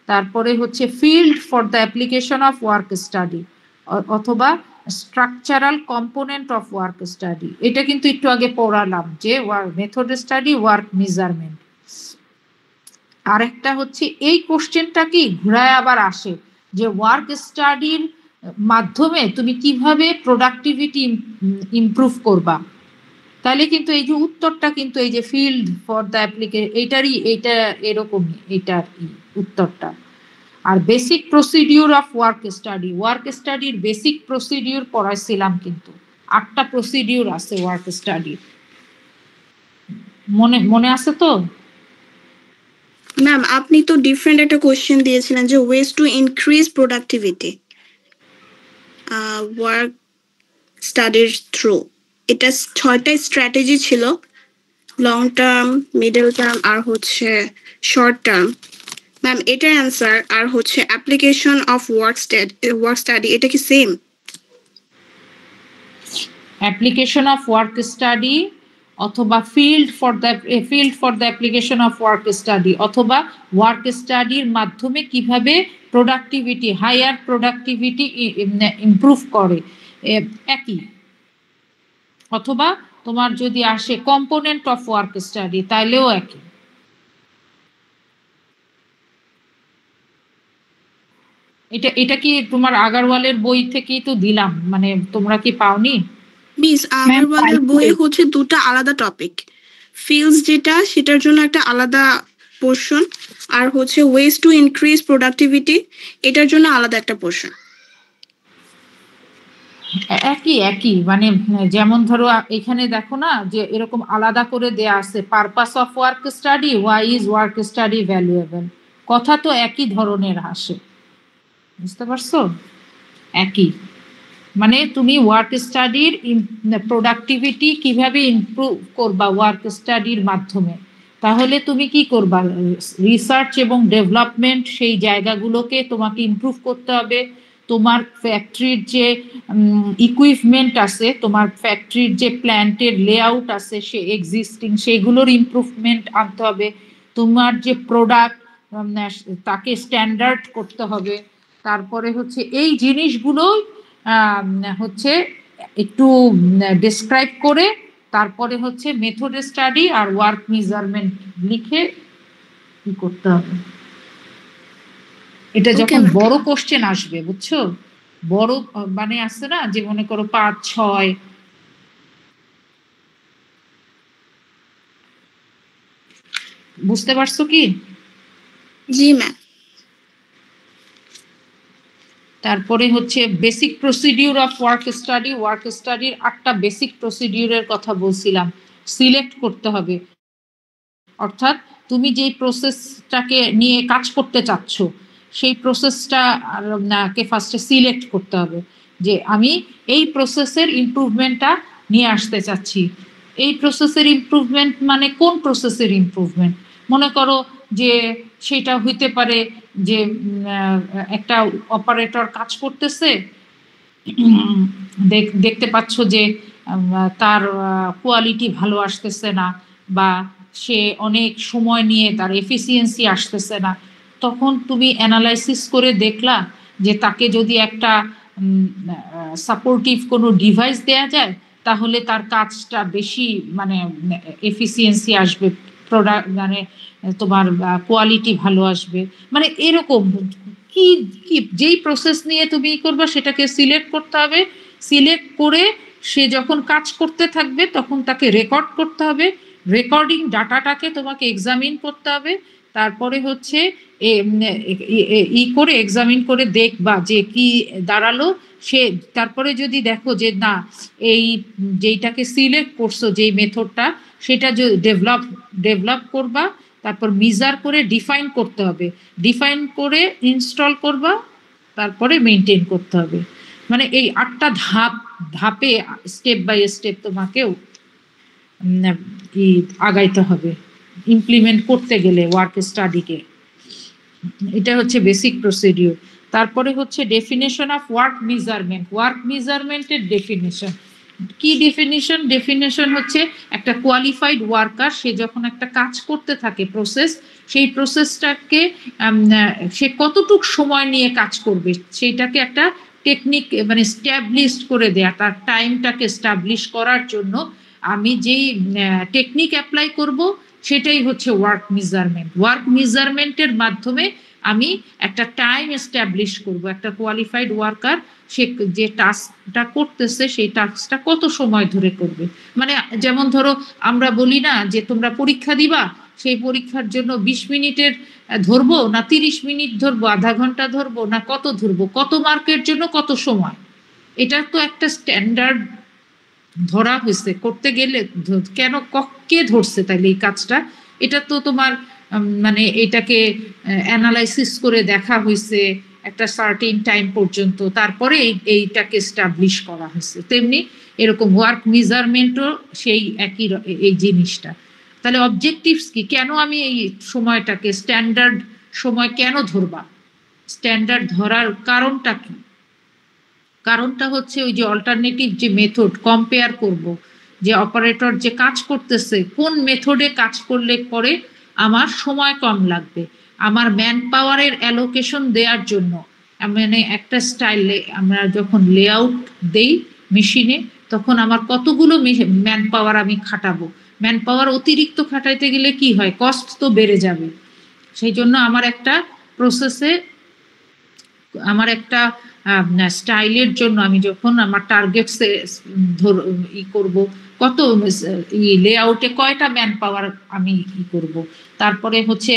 তারপরে হচ্ছে field for the application of work study অথবা structural component of work study, এটা কিন্তু একটু আগে পড়ালাম যে মেথড স্টাডি, ওয়ার্ক মেজারমেন্ট। আরেকটা হচ্ছে এই কোশ্চেনটা কি ঘুরায় আবার আসে যে ওয়ার্ক স্টাডির মাধ্যমে তুমি কিভাবে প্রোডাক্টিভিটি ইমপ্রুভ করবা। তাহলে কিন্তু এই যে উত্তরটা কিন্তু এই যে ফিল্ড ফর দ্য অ্যাপ্লিকেশন, এইটা এরকমই, এইটার উত্তরটা। আর বেসিক প্রসিডিউর অফ ওয়ার্ক স্টাডির বেসিক প্রসিডিউর পড়াইছিলাম, কিন্তু 8টা প্রসিডিউর আছে ওয়ার্ক স্টাডির, মনে আছে তো? ম্যাম আপনি তো ডিফারেন্ট একটা কোশ্চেন দিয়েছিলেন যে ways to increase productivity work স্টাডির থ্রু, এটা 6টা স্ট্র্যাটেজি ছিল, লং টার্ম, মিডল টার্ম আর হচ্ছে শর্ট টার্ম। ম্যাম এটার অ্যান্সার আর হচ্ছে অ্যাপ্লিকেশন অফ ওয়ার্ক স্টাডি এটা কি same? Application of work study অথবা field for the application of work study অথবা ওয়ার্ক স্টাডির মাধ্যমে কিভাবে প্রোডাক্টিভিটি, হায়ার প্রোডাক্টিভিটি ইমপ্রুভ করে, একই। অথবা তোমার যদি আসে কম্পোনেন্ট অফ ওয়ার্ক স্টাডি, তাইলেও একই। এটা কি তোমার আগারওয়ালের বই থেকেই তো দিলাম, মানে তোমরা কি পাওনি? মিস আগারওয়ালের বইয়ে হচ্ছে 2টা আলাদা টপিক, ফিল্ডস যেটা সেটার জন্য একটা আলাদা পোর্শন, আর হচ্ছে ওয়েজ টু ইনক্রিজ প্রোডাক্টিভিটি এটার জন্য আলাদা একটা পোর্শন। একই মানে যেমন ধরো এখানে দেখো না যে এরকম আলাদা করে দেয়া আছে purpose of work study, why is work study valuable, কথা তো একই ধরনের আসে, বুঝতে পারছো? একই, মানে তুমি ওয়ার্ক স্টাডির প্রোডাক্টিভিটি কিভাবে ইমপ্রুভ করবা ওয়ার্ক স্টাডির মাধ্যমে, তাহলে তুমি কি করবা, রিসার্চ এবং ডেভেলপমেন্ট সেই জায়গাগুলোকে তোমাকে ইমপ্রুভ করতে হবে। তোমার ফ্যাক্টরির যে ইকুইপমেন্ট আছে, তোমার ফ্যাক্টরির যে প্ল্যান্টের লেআউট আছে সে এক্সিস্টিং, সেগুলোর ইমপ্রুভমেন্ট আনতে হবে। তোমার যে প্রোডাক্ট তাকে স্ট্যান্ডার্ড করতে হবে। তারপরে হচ্ছে এই জিনিসগুলো হচ্ছে একটু ডেসক্রাইব করে তারপরে হচ্ছে মেথড স্টাডি আর ওয়ার্ক মেজারমেন্ট লিখে কি করতে হবে। এটা যখন বড় কোশ্চেন আসবে, বুঝছো, বড় মানে আসছে না যে মনে করো 5, 6, বুঝতে পারছো কি? জি ম্যাম। তারপরে হচ্ছে বেসিক প্রসিডিউর অফ ওয়ার্ক স্টাডির 8টা বেসিক প্রসিডিউরের কথা বলছিলাম, সিলেক্ট করতে হবে। অর্থাৎ তুমি যেই প্রসেসটাকে নিয়ে কাজ করতে চাচ্ছ সেই প্রসেসটাকে ফার্স্টে সিলেক্ট করতে হবে যে আমি এই প্রসেসের ইমপ্রুভমেন্টটা নিয়ে আসতে চাচ্ছি। এই প্রসেসের ইমপ্রুভমেন্ট মানে কোন প্রসেসের ইমপ্রুভমেন্ট? মনে করো যে সেটা হইতে পারে যে একটা অপারেটর কাজ করতেছে, দেখতে পাচ্ছ যে তার কোয়ালিটি ভালো আসতেছে না বা সে অনেক সময় নিয়ে তার এফিসিয়েন্সি আসতেছে না, তখন তুমি অ্যানালাইসিস করে দেখলা যে তাকে যদি একটা সাপোর্টিভ কোনো ডিভাইস দেয়া যায় তাহলে তার কাজটা বেশি মানে এফিসিয়েন্সি আসবে, প্রোডাক্ট মানে তোমার কোয়ালিটি ভালো আসবে, মানে এরকম কি কি যেই প্রসেস নিয়ে তুমি করবে সেটাকে সিলেক্ট করতে হবে। সিলেক্ট করে সে যখন কাজ করতে থাকবে তখন তাকে রেকর্ড করতে হবে, রেকর্ডিং ডাটাটাকে তোমাকে এক্সামিন করতে হবে, তারপরে হচ্ছে ই করে এক্সামিন করে দেখবা যে কি দাঁড়ালো সে, তারপরে যদি দেখো যে না এই যেইটাকে সিলেক্ট করছো যেই মেথডটা সেটা ডেভেলপ করবা, তারপর মিজার করে ডিফাইন করতে হবে, ডিফাইন করে ইনস্টল করবা, তারপরে মেনটেন করতে হবে। মানে এই 8টা ধাপে স্টেপ বাই স্টেপ তোমাকেও আগাইতে হবে ইমপ্লিমেন্ট করতে গেলে ওয়ার্ক স্টাডিকে। এটা হচ্ছে বেসিক প্রসিডিউর। তারপরে হচ্ছে definition of work measurement. Work মেজারমেন্টের ডেফিনেশন কি? ডেফিনেশন হচ্ছে একটা কোয়ালিফাইড ওয়ার্কার সে যখন একটা কাজ করতে থাকে প্রসেস, সেই প্রসেসটাকে সে কতটুক সময় নিয়ে কাজ করবে সেইটাকে একটা টেকনিক মানে স্ট্যাবলিশড করে দেয়া, তার টাইমটাকে স্টাবলিশ করার জন্য আমি যেই টেকনিক অ্যাপ্লাই করব সেটাই হচ্ছে ওয়ার্ক মেজারমেন্ট। ওয়ার্ক মেজারমেন্টের মাধ্যমে আমি একটা টাইম এস্টাবলিশ করব, একটা কোয়ালিফাইড ওয়ার্কার সে যে টাস্কটা করতেছে সেই টাস্কটা কত সময় ধরে করবে। মানে যেমন ধরো আমরা বলি না যে তোমরা পরীক্ষা দিবা, সেই পরীক্ষার জন্য 20 মিনিটের ধরবো না 30 মিনিট ধরবো, আধা ঘন্টা ধরবো না কত ধরবো, কত মার্কের জন্য কত সময়, এটা তো একটা স্ট্যান্ডার্ড ধরা হয়েছে করতে গেলে। কেন কে ধরছে তাইলে এই কাজটা? এটা তো তোমার মানে এটাকে অ্যানালাইসিস করে দেখা হয়েছে একটা সার্টেন টাইম পর্যন্ত, তারপরে এইটাকে এস্টাবলিশ করা হয়েছে। তেমনি এরকম ওয়ার্ক মেজারমেন্টও সেই একই এই জিনিসটা। তাহলে অবজেক্টিভস কি? কেন আমি এই সময়টাকে স্ট্যান্ডার্ড সময় কেন ধরবা? স্ট্যান্ডার্ড ধরার কারণটা কি? কারণটা হচ্ছে ওই যে অল্টারনেটিভ যে মেথড কম্পেয়ার করব, যে অপারেটর যে কাজ করতেছে কোন মেথডে কাজ করলে পরে আমার সময় কম লাগবে, আমার ম্যান পাওয়ারের অ্যালোকেশন দেওয়ার জন্য। মানে একটা স্টাইলে আমরা যখন লেআউট দেই মেশিনে তখন আমার কতগুলো ম্যান পাওয়ার আমি খাটাবো, ম্যান পাওয়ার অতিরিক্ত খাটাইতে গেলে কি হয়, কস্ট তো বেড়ে যাবে। সেই জন্য আমার একটা প্রসেসে আমার একটা স্টাইলের জন্য আমি যখন আমার টার্গেট ই করব কত লেআউটে কয়টা ম্যান পাওয়ার আমি ই করব, তারপরে হচ্ছে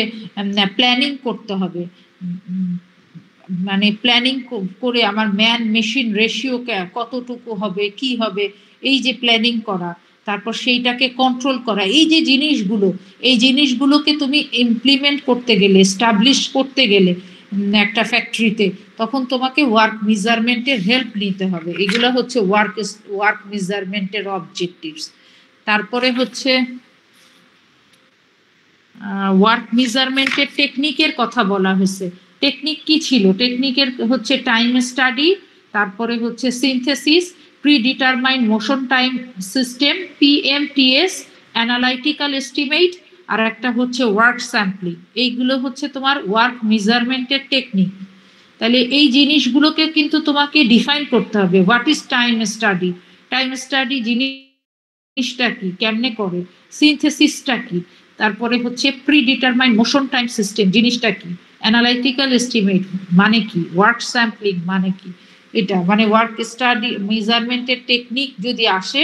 প্ল্যানিং করতে হবে, মানে প্ল্যানিং করে আমার ম্যান মেশিন রেশিও কতটুকু হবে কি হবে, এই যে প্ল্যানিং করা, তারপর সেইটাকে কন্ট্রোল করা, এই যে জিনিসগুলো, এই জিনিসগুলোকে তুমি ইমপ্লিমেন্ট করতে গেলে এস্টাবলিশ করতে গেলে একটা ফ্যাক্টরিতে তখন তোমাকে ওয়ার্ক মেজারমেন্টের হেল্প নিতে হবে। এগুলো হচ্ছে ওয়ার্ক মেজারমেন্টের অবজেক্টিভস। তারপরে হচ্ছে ওয়ার্ক মেজারমেন্টের টেকনিকের কথা বলা হয়েছে। টেকনিক কি ছিল? টেকনিকের হচ্ছে টাইম স্টাডি, তারপরে হচ্ছে synthesis, predetermined motion time system PMTS, analytical estimate, আর একটা হচ্ছে ওয়ার্ক স্যাম্পলিং। এইগুলো হচ্ছে তোমার ওয়ার্ক মেজারমেন্টের টেকনিক। তাহলে এই জিনিসগুলোকে কিন্তু তোমাকে ডিফাইন করতে হবে। What is time study? Time study জিনিসটা কি, কেমনে করে, সিনথেসিসটা কি, তারপরে হচ্ছে প্রিডিটারমাইন্ড মোশন টাইম সিস্টেম জিনিসটা কি, অ্যানালাইটিক্যাল এস্টিমেট মানে কি, ওয়ার্ক স্যাম্পলিং মানে কি। এটা মানে ওয়ার্ক স্টাডি মেজারমেন্টের টেকনিক যদি আসে,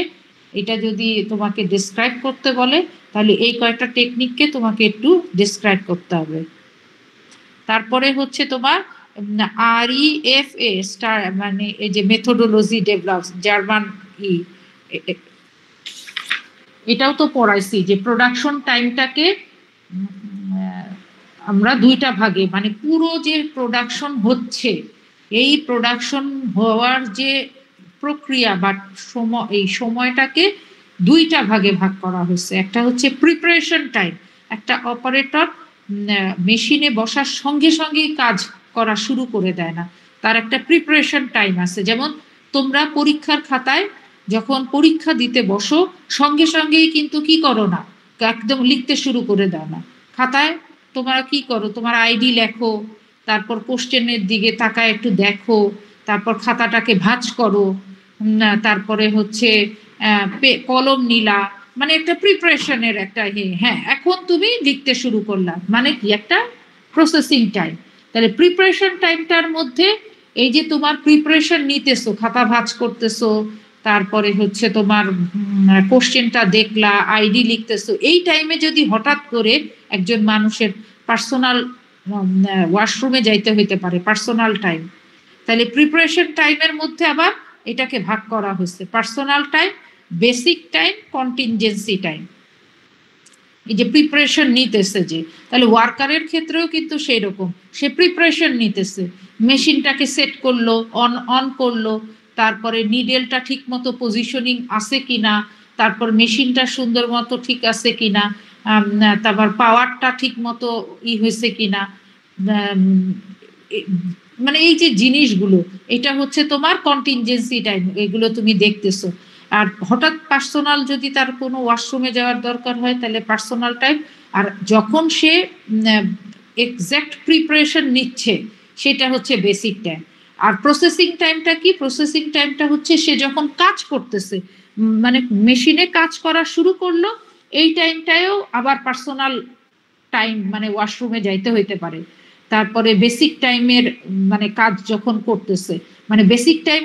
এটা যদি তোমাকে ডিসক্রাইব করতে বলে তাহলে এই কয়েকটা টেকনিককে তোমাকে একটু ডিসক্রাইব করতে হবে। তারপরে হচ্ছে তোমার REFA মানে এই যে মেথোডোলজি ডেভেলপ, জার্মান এটাও তো পড়াইছি যে প্রোডাকশন টাইমটাকে আমরা দুইটা ভাগে, মানে পুরো যে প্রোডাকশন হচ্ছে এই প্রোডাকশন হওয়ার যে প্রক্রিয়া বা এই সময়টাকে দুইটা ভাগে ভাগ করা হয়েছে। একটা হচ্ছে প্রিপারেশন টাইম, একটা অপারেটর মেশিনে বসার সঙ্গে সঙ্গেই কাজ করা শুরু করে দেয় না, তার একটা প্রিপারেশন টাইম আছে। যেমন তোমরা পরীক্ষার খাতায় যখন পরীক্ষা দিতে বসো সঙ্গে সঙ্গেই কিন্তু কি করো না, একদম লিখতে শুরু করে দাও না। খাতায় তোমরা কি করো, তোমার আইডি লেখো, তারপর কোশ্চেনের দিকে তাকায় একটু দেখো, তারপর খাতাটাকে ভাঁজ করো, তারপরে হচ্ছে কলম নিলা, মানে একটা প্রিপারেশনের একটা হ্যাঁ এখন তুমি লিখতে শুরু করলা, মানে কি একটা প্রসেসিং টাইম। তাহলে প্রিপারেশন টাইমটার মধ্যে এই যে তোমার প্রিপারেশন নিতেছো, খাতা ভাঁজ করতেছো, তারপরে হচ্ছে তোমার কোশ্চেনটা দেখলা, আইডি লিখতেছো, এই টাইমে যদি হঠাৎ করে একজন মানুষের পার্সোনাল ওয়াশরুমে যাইতে হইতে পারে, পার্সোনাল টাইম, তাহলে প্রিপারেশন টাইমের মধ্যে আবার এটাকে ভাগ করা হয়েছে, personal time, basic time, contingency time. এই যে প্রিপারেশন নিতেছে যে, তাহলে ওয়ার্কারের ক্ষেত্রেও কিন্তু সেই রকম, সে প্রিপারেশন নিতেছে, মেশিনটাকে সেট করলো, অন করলো, তারপরে নিডেলটা ঠিক মতো পজিশনিং আছে কিনা, তারপর মেশিনটা সুন্দর মতো ঠিক আছে কিনা, তারপর পাওয়ারটা ঠিক মতো হয়েছে কিনা, মানে এই যে জিনিসগুলো, এটা হচ্ছে তোমার কন্টিনজেন্সি টাইম, এগুলো তুমি দেখতেছো। আর হঠাৎ পার্সোনাল যদি তার কোনো ওয়াশরুমে যাওয়ার দরকার হয় তাহলে পার্সোনাল টাইম, আর যখন সে এক্সাক্ট প্রিপারেশন নিচ্ছে সেটা হচ্ছে বেসিক টাইম। আর প্রসেসিং টাইমটা কি? প্রসেসিং টাইমটা হচ্ছে সে যখন কাজ করতেছে, মানে মেশিনে কাজ করা শুরু করলো, এই টাইমটায়ও আবার পার্সোনাল টাইম, মানে ওয়াশরুমে যাইতে হইতে পারে। তারপরে বেসিক টাইমের মানে কাজ যখন করতেছে, মানে বেসিক টাইম,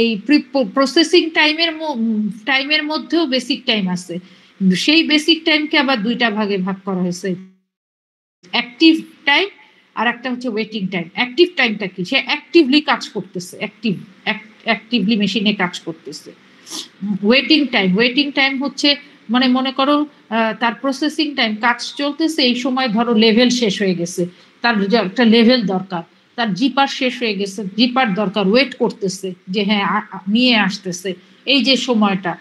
এই প্রসেসিং টাইমের মধ্যেও বেসিক টাইম আছে, সেই বেসিক টাইমকে আবার দুইটা ভাগে ভাগ করা হয়েছে, অ্যাক্টিভ টাইম আর একটা হচ্ছে ওয়েটিং টাইম। অ্যাক্টিভ টাইমটা কি? সে অ্যাক্টিভলি কাজ করতেছে, অ্যাক্টিভলি মেশিনে কাজ করতেছে। ওয়েটিং টাইম হচ্ছে মানে মনে করো তার প্রসেসিং টাইম, কাজ চলতেছে, এই সময় ধরো লেভেল শেষ হয়ে গেছে, তার একটা লেভেল দরকার, তার জিপার শেষ হয়ে গেছে, জিপার দরকার, ওয়েট করতেছে যে হ্যাঁ নিয়ে আসতেছে, এই যে সময়টা।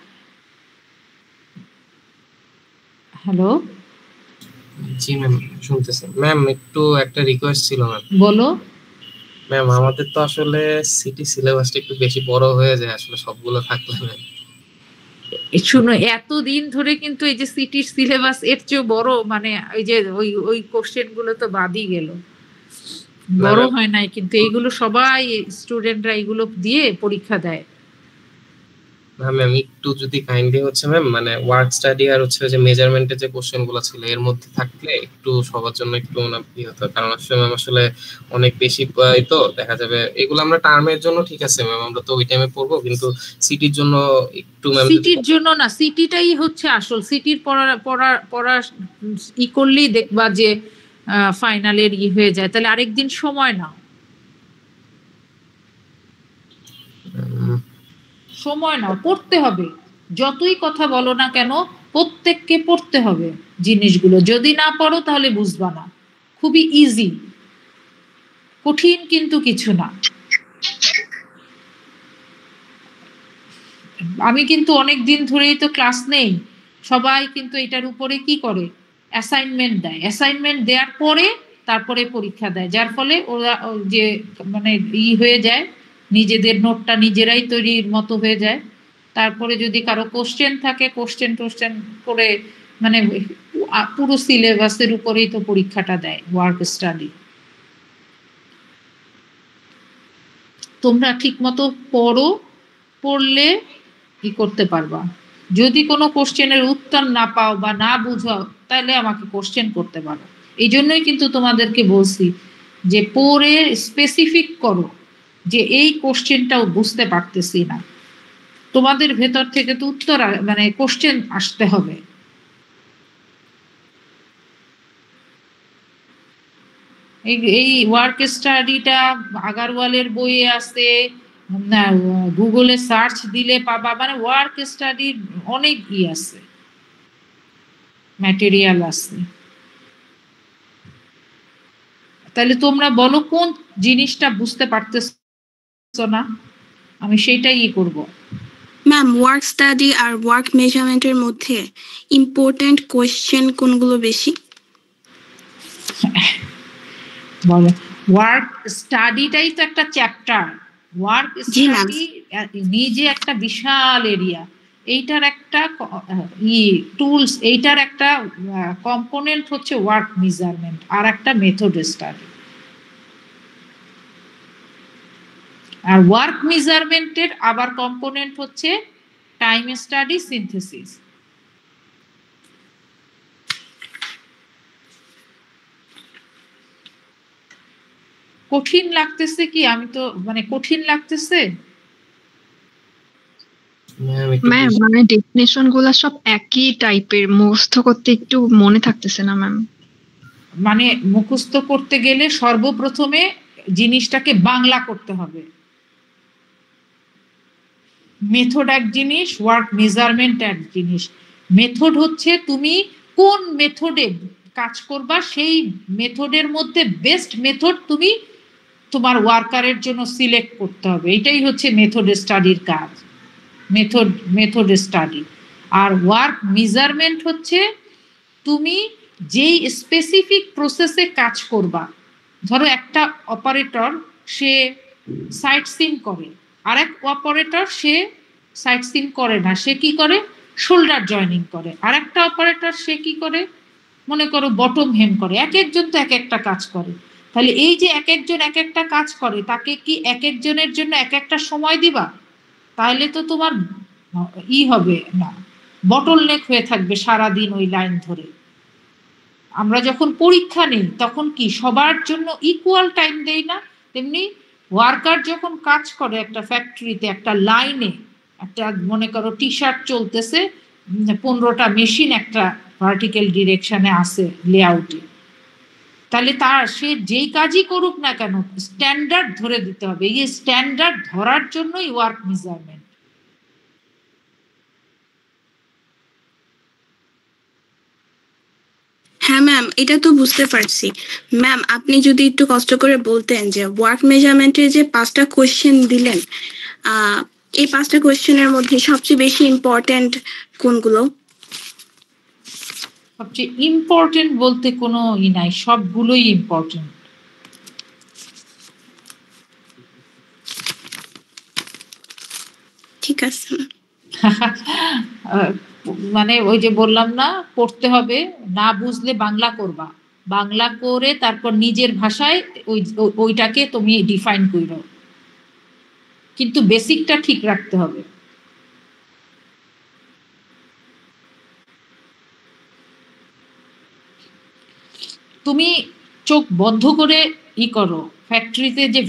হ্যালো, জি ম্যাম শুনতেছি। ম্যাম একটু একটা রিকোয়েস্ট ছিল ম্যাম। বলো। ম্যাম আমাদের তো আসলে সিটি সিলেবাসটা একটু বেশি বড় হয়ে যায় আসলে সবগুলো থাকলে ম্যাম। শুনো, এতদিন ধরে কিন্তু এই যে সিটির সিলেবাস এর চেয়ে বড়, মানে এই যে ওই কোশ্চেন গুলো তো বাদই গেল, বড় হয় নাই, কিন্তু এইগুলো সবাই স্টুডেন্টরা এগুলো দিয়ে পরীক্ষা দেয়। ম্যাম একটু যদি কাইন্ডলি হচ্ছে ম্যাম, মানে ওয়ার্ক স্টাডি আর হচ্ছে যে মেজারমেন্টের যে কোশ্চেনগুলো ছিল এর মধ্যে থাকলে একটু সবার জন্য একটু কি হতো, কারণ আসলে ম্যাম আসলে অনেক বেশি তো দেখা যাবে এগুলো আমরা টার্মের জন্য ঠিক আছে ম্যাম, আমরা তো ওই টাইমে পড়বো, কিন্তু সিটির জন্য একটু ম্যাম। সিটির জন্য না, সিটিটাই হচ্ছে আসল, সিটির পড়া করলেই দেখবা যে ফাইনালের হয়ে যায়, তাহলে আরেকদিন সময় নাও, পড়তে হবে, যতই কথা বলো না কেন প্রত্যেককে পড়তে হবে জিনিসগুলো, যদি না পড়ো তাহলে বুঝবা না। খুবই ইজি, কঠিন কিন্তু কিছু না। আমি কিন্তু অনেক দিন ধরেই তো ক্লাস নেই, সবাই কিন্তু এটার উপরে কি করে, অ্যাসাইনমেন্ট দেয়, অ্যাসাইনমেন্ট দেওয়ার পরে তারপরে পরীক্ষা দেয়, যার ফলে ওরা যে মানে হয়ে যায়, নিজেদের নোটটা নিজেরাই তৈরির মতো হয়ে যায়। তারপরে যদি কারো কোশ্চেন থাকে, কোশ্চেন করে মানে পুরো সিলেবাসের উপরেই তো পরীক্ষাটা দেয় ওয়ার্ক স্টাডি। তোমরা ঠিক মতো পড়লে কি করতে পারবা। যদি কোনো কোশ্চেনের উত্তর না পাও বা না বুঝো তাহলে আমাকে কোশ্চেন করতে পারো। এই জন্যই কিন্তু তোমাদেরকে বলছি যে পড়ে স্পেসিফিক করো যে এই কোশ্চেনটাও বুঝতে পারতেছি না, তোমাদের ভেতর থেকে তো উত্তর মানে কোশ্চেন আসতে হবে। এই ওয়ার্ক স্টাডিটা আগারওয়ালের বইয়ে আছে, গুগলে সার্চ দিলে পাবা, মানে ওয়ার্ক স্টাডির অনেক আছে, ম্যাটেরিয়াল আছে। তাহলে তোমরা বলো কোন জিনিসটা বুঝতে পারতেছো না, আমি সেইটাই করব। ম্যাম ওয়ার্ক স্টাডি আর ওয়ার্ক মেজারমেন্টের মধ্যে ইম্পর্টেন্ট কোশ্চেন কোনগুলো বেশি? বলো। ওয়ার্ক স্টাডিটাই তো একটা চ্যাপ্টার, ওয়ার্ক স্টাডি নিজে একটা বিশাল এরিয়া, এইটার একটা টুলস, এইটার একটা কম্পোনেন্ট হচ্ছে ওয়ার্ক মেজারমেন্ট আর একটা মেথড স্টাডি। আর ওয়ার্ক মেজারমেন্টের আবার কম্পোনেন্ট হচ্ছে টাইম স্টাডি, সিনথেসিস। কঠিন লাগতেছে কি? আমি তো মানে কঠিন লাগতেছে ম্যাম, মানে ডেফিনেশন গুলা সব একই টাইপের, মুখস্থ করতে একটু মনে থাকতেছে না ম্যাম। মানে মুখস্থ করতে গেলে সর্বপ্রথমে জিনিসটাকে বাংলা করতে হবে। মেথড এক জিনিস, ওয়ার্ক মেজারমেন্ট এক জিনিস। মেথড হচ্ছে তুমি কোন মেথডে কাজ করবা, সেই মেথডের মধ্যে বেস্ট মেথড তুমি তোমার ওয়ার্কারের জন্য সিলেক্ট করতে হবে। এটাই হচ্ছে মেথড স্টাডির কাজ, মেথড স্টাডি। আর ওয়ার্ক মেজারমেন্ট হচ্ছে তুমি যেই স্পেসিফিক প্রসেসে কাজ করবা। ধরো একটা অপারেটর সে সাইট সিন করে, আর এক অপারেটর সে সাইট সিন করে না, সে কি করে? শোল্ডার জয়েনিং করে। আর একটা অপারেটর সে কি করে? মনে করো বটম হেম করে। এক একজন তো এক একটা কাজ করে। তাহলে এই যে এক একজন এক একটা কাজ করে, তাকে কি এক একজনের জন্য এক একটা সময় দিবা? তাহলে তো তোমার হবে না, বটল নেক হয়ে থাকবে সারাদিন ওই লাইন ধরে। আমরা যখন পরীক্ষা নেই তখন কি সবার জন্য ইকুয়াল টাইম দেই না? তেমনি ওয়ার্কার যখন কাজ করে একটা ফ্যাক্টরিতে, একটা লাইনে, একটা মনে করো টি শার্ট চলতেছে, 15টা মেশিন একটা ভার্টিক্যাল ডিরেকশনে আছে লেআউটে, তাহলে তার সে যেই কাজই করুক না কেন স্ট্যান্ডার্ড ধরে দিতে হবে। এই স্ট্যান্ডার্ড ধরার জন্যই ওয়ার্ক মেজারমেন্ট। হ্যাঁ ম্যাম, এটা তো বুঝতে পারছি। ম্যাম, আপনি যদি একটু কষ্ট করে বলতেন যে ওয়ার্ক মেজারমেন্টের যে 5টা কোয়েশ্চেন দিলেন, এই 5টা কোয়েশ্চেনের মধ্যে সবচেয়ে বেশি ইম্পর্টেন্ট কোনগুলো? সবচেয়ে ইম্পর্টেন্ট বলতে কোনো নাই, সবগুলোই ইম্পর্টেন্ট। ঠিক আছে। মানে ওই যে বললাম না, পড়তে হবে, না বুঝলে বাংলা করবা, বাংলা করে তারপর নিজের ভাষায় ওইটাকে তুমি ডিফাইন করো, কিন্তু বেসিকটা ঠিক রাখতে হবে। তুমি চোখ বন্ধ করে করো, ফ্যাক্টরিতে যে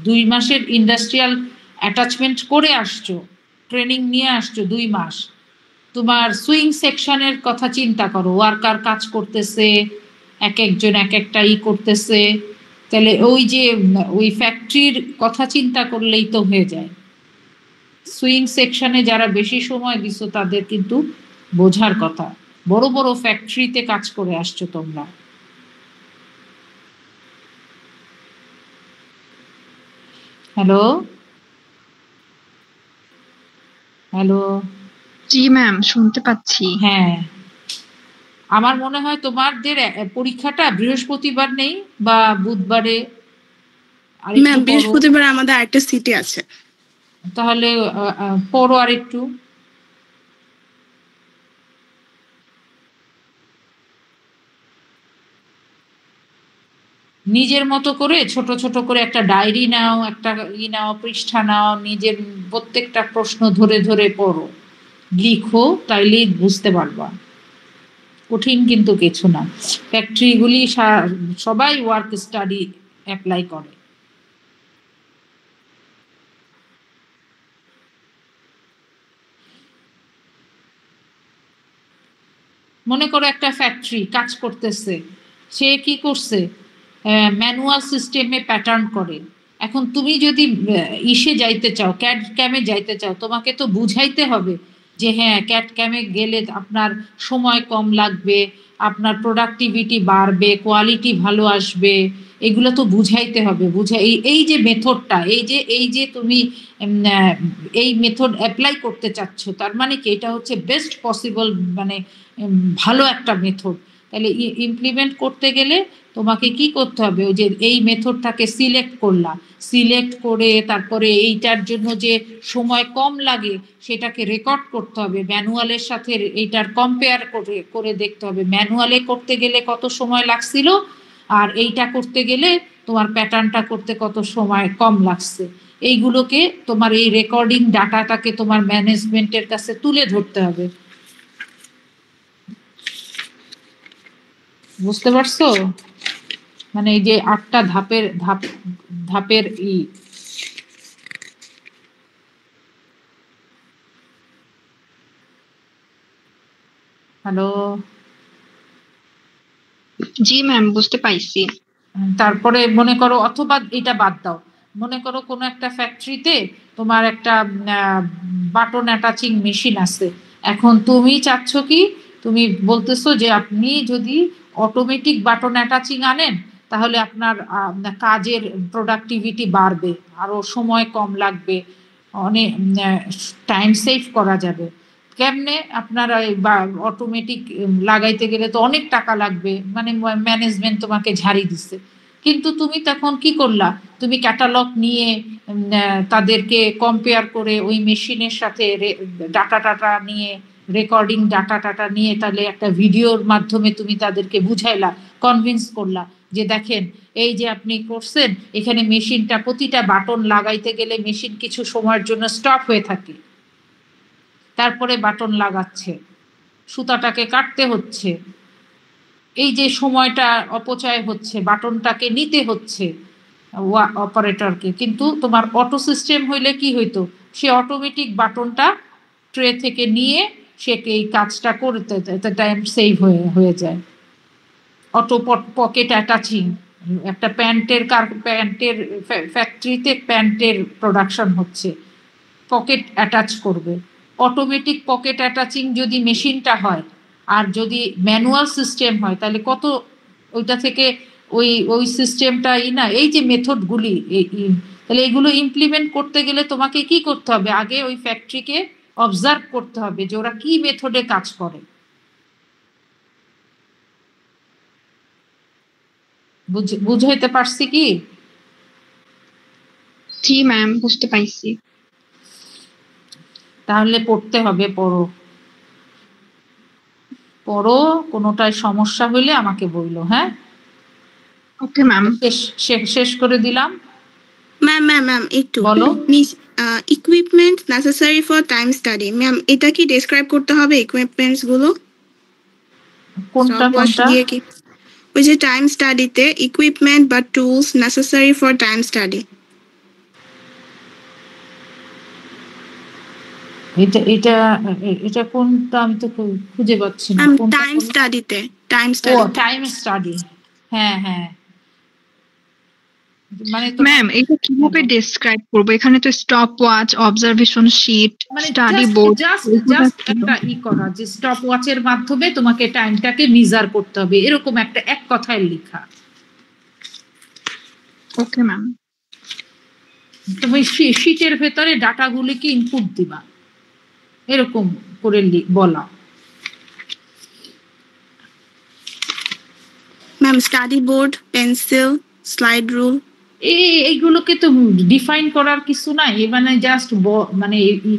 2 মাসের ইন্ডাস্ট্রিয়াল অ্যাটাচমেন্ট করে আসছো, ট্রেনিং নিয়ে আসছো 2 মাস, তোমার সুইং সেকশনের কথা চিন্তা করো। ওয়ার্কার কাজ করতেছে, এক একজন এক একটা করতেছে, তাহলে ওই যে ওই ফ্যাক্টরির কথা চিন্তা করলেই তো হয়ে যায়। সুইং সেকশনে যারা বেশি সময় দিছো তাদের কিন্তু বোঝার কথা। বড় বড় ফ্যাক্টরিতে কাজ করে আসছো তোমরা। হ্যালো হ্যালো জি ম্যাম, শুনতে পাচ্ছি। হ্যাঁ, আমার মনে হয় তোমাদের পরীক্ষাটা বৃহস্পতিবার নেই বা বুধবারে? ম্যাম, বৃহস্পতিবার আমাদের আরেকটা সিটি আছে। তাহলে পড়ো আর একটু। নিজের মতো করে ছোট ছোট করে একটা ডায়েরি নাও, একটা নাও, পৃষ্ঠা নাও, নিজের প্রত্যেকটা প্রশ্ন ধরে ধরে পড়ো, লিখো, তাইলেই বুঝতে পারবা। কঠিন কিন্তু কিছু না। ফ্যাক্টরিগুলি সবাই ওয়ার্ক স্টাডি অ্যাপ্লাই করে। মনে করো একটা ফ্যাক্টরি কাজ করতেছে, সে কি করছে? ম্যানুয়াল সিস্টেমে প্যাটার্ন করে। এখন তুমি যদি ইসে যাইতে চাও, ক্যাড ক্যামে যাইতে চাও, তোমাকে তো বুঝাইতে হবে যে হ্যাঁ ক্যাড ক্যামে গেলে আপনার সময় কম লাগবে, আপনার প্রোডাক্টিভিটি বাড়বে, কোয়ালিটি ভালো আসবে, এগুলো তো বুঝাইতে হবে। এই যে মেথডটা, এই যে তুমি এই মেথড অ্যাপ্লাই করতে চাচ্ছ, তার মানে কি এটা হচ্ছে বেস্ট পসিবল, মানে ভালো একটা মেথড। তাহলে ইমপ্লিমেন্ট করতে গেলে তোমাকে কি করতে হবে? ওই যে এই মেথডটাকে সিলেক্ট করলা, সিলেক্ট করে তারপরে এইটার জন্য যে সময় কম লাগে সেটাকে রেকর্ড করতে হবে, ম্যানুয়ালের সাথে এইটার কম্পেয়ার করে দেখতে হবে ম্যানুয়ালে করতে গেলে কত সময় লাগছিল আর এইটা করতে গেলে তোমার প্যাটার্নটা করতে কত সময় কম লাগছে, এইগুলোকে তোমার এই রেকর্ডিং ডাটাটাকে তোমার ম্যানেজমেন্টের কাছে তুলে ধরতে হবে। বুঝতে পারছো? মানে এই যে 8টা ধাপের হ্যালো, জি ম্যাম, বুঝতে পাইছি। তারপরে মনে করো, অথবা এটা বাদ দাও, মনে করো কোনো একটা ফ্যাক্টরিতে তোমার একটা বাটন অ্যাটাচিং মেশিন আছে। এখন তুমি চাচ্ছ কি, তুমি বলতেছো যে আপনি যদি অটোমেটিক বাটন অ্যাটাচিং আনেন তাহলে আপনার কাজের প্রোডাক্টিভিটি বাড়বে, আরো সময় কম লাগবে, অনেক টাইম সেভ করা যাবে। কেমনে? আপনারা অটোমেটিক লাগাইতে গেলে তো অনেক টাকা লাগবে, মানে ম্যানেজমেন্ট তোমাকে ঝাড়ি দিচ্ছে। কিন্তু তুমি তখন কি করলা, তুমি ক্যাটালগ নিয়ে তাদেরকে কম্পেয়ার করে ওই মেশিনের সাথে ডাটা নিয়ে, রেকর্ডিং ডাটা নিয়ে, তাহলে একটা ভিডিওর মাধ্যমে তুমি তাদেরকে বুঝাইলা, কনভিন্স করলা যে দেখেন এই যে আপনি করছেন, এখানে মেশিনটা প্রতিটা বাটন লাগাইতে গেলে মেশিন কিছু সময়ের জন্য স্টপ হয়ে থাকে, তারপরে বাটন লাগাচ্ছে, সুতাটাকে কাটতে হচ্ছে, এই যে সময়টা অপচয় হচ্ছে, বাটনটাকে নিতে হচ্ছে অপারেটরকে। কিন্তু তোমার অটো সিস্টেম হইলে কি হইতো, সে অটোমেটিক বাটনটা ট্রে থেকে নিয়ে সে এই কাজটা করতে, টাইম সেভ হয়ে যায়। অটো পকেট অ্যাটাচিং, একটা প্যান্টের ফ্যাক্টরিতে প্যান্টের প্রোডাকশন হচ্ছে, পকেট অ্যাটাচ করবে, অটোমেটিক পকেট অ্যাটাচিং যদি মেশিনটা হয়, আর যদি ম্যানুয়াল সিস্টেম হয় তাহলে কত ওইটা থেকে ওই সিস্টেমটা না, এই যে মেথডগুলি, তাহলে এগুলো ইমপ্লিমেন্ট করতে গেলে তোমাকে কি করতে হবে, আগে ওই ফ্যাক্টরিকে অবজার্ভ করতে হবে যে ওরা কি মেথডে কাজ করে। বুঝাইতে পারছি কি? জি ম্যাম, বুঝতে পাইছি। তাহলে পড়তে হবে, পড়ো, কোনোটায় সমস্যা হইলে আমাকে বললো। হ্যাঁ, ওকে ম্যাম। শেষ করে দিলাম। ম্যাম একটু বলো। Equipment necessary for time study, ma'am এটা কি ডেসক্রাইব করতে হবে ইকুইপমেন্টস গুলো? কোনটা? কি ওই যে টাইম স্টাডিতে ইকুইপমেন্ট বা tools necessary for time study, এটা কোনটা আমি তো খুঁজে পাচ্ছি না। Time study. হ্যাঁ, মানে ম্যাম এটা কিভাবে ডেসক্রাইব করব? এখানে তো stopwatch, observation sheet, study board, just একটা করা যে স্টপ ওয়াচের মাধ্যমে তোমাকে টাইমটাকে মেজার করতে হবে, এরকম একটা এক কথায় লেখা। Okay ma'am. তুমি শিটের ভেতরে ডাটাগুলিকে ইনপুট দিবা, এরকম করে বলা। Ma'am study board, pencil, slide rule, এইগুলোকে তো ডিফাইন করার কিছু নাই, মানে জাস্ট মানে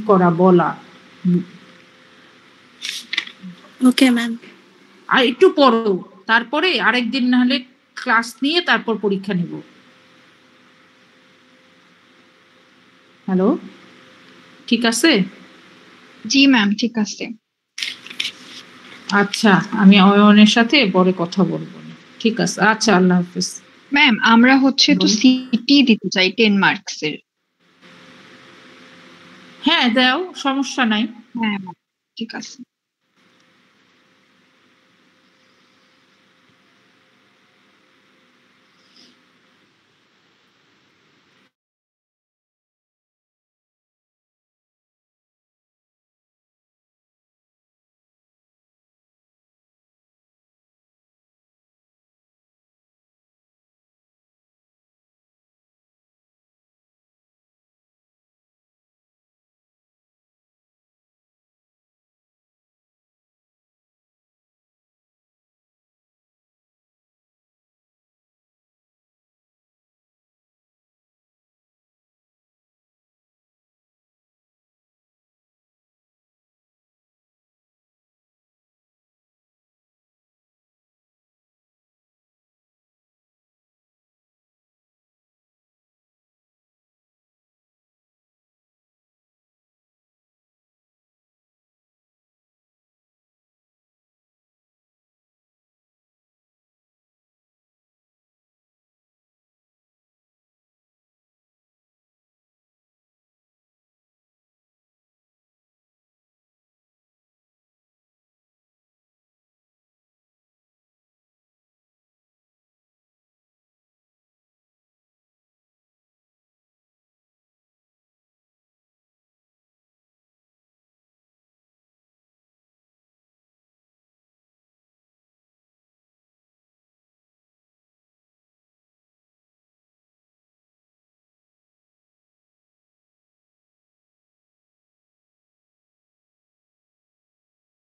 করা, বলা। Okay ma'am. আর একটু পড়ো, তারপরে আরেকদিন না হলে ক্লাস নিয়ে তারপর পরীক্ষা নিব। হ্যালো, ঠিক আছে? জি ম্যাম, ঠিক আছে। আচ্ছা, আমি অয়নের সাথে পরে কথা বলবো। ঠিক আছে, আচ্ছা, আল্লাহ হাফেজ। ম্যাম আমরা তো সিটি দিতে চাই 10 মার্কসের। হ্যাঁ দাও, সমস্যা নাই। হ্যাঁ ঠিক আছে।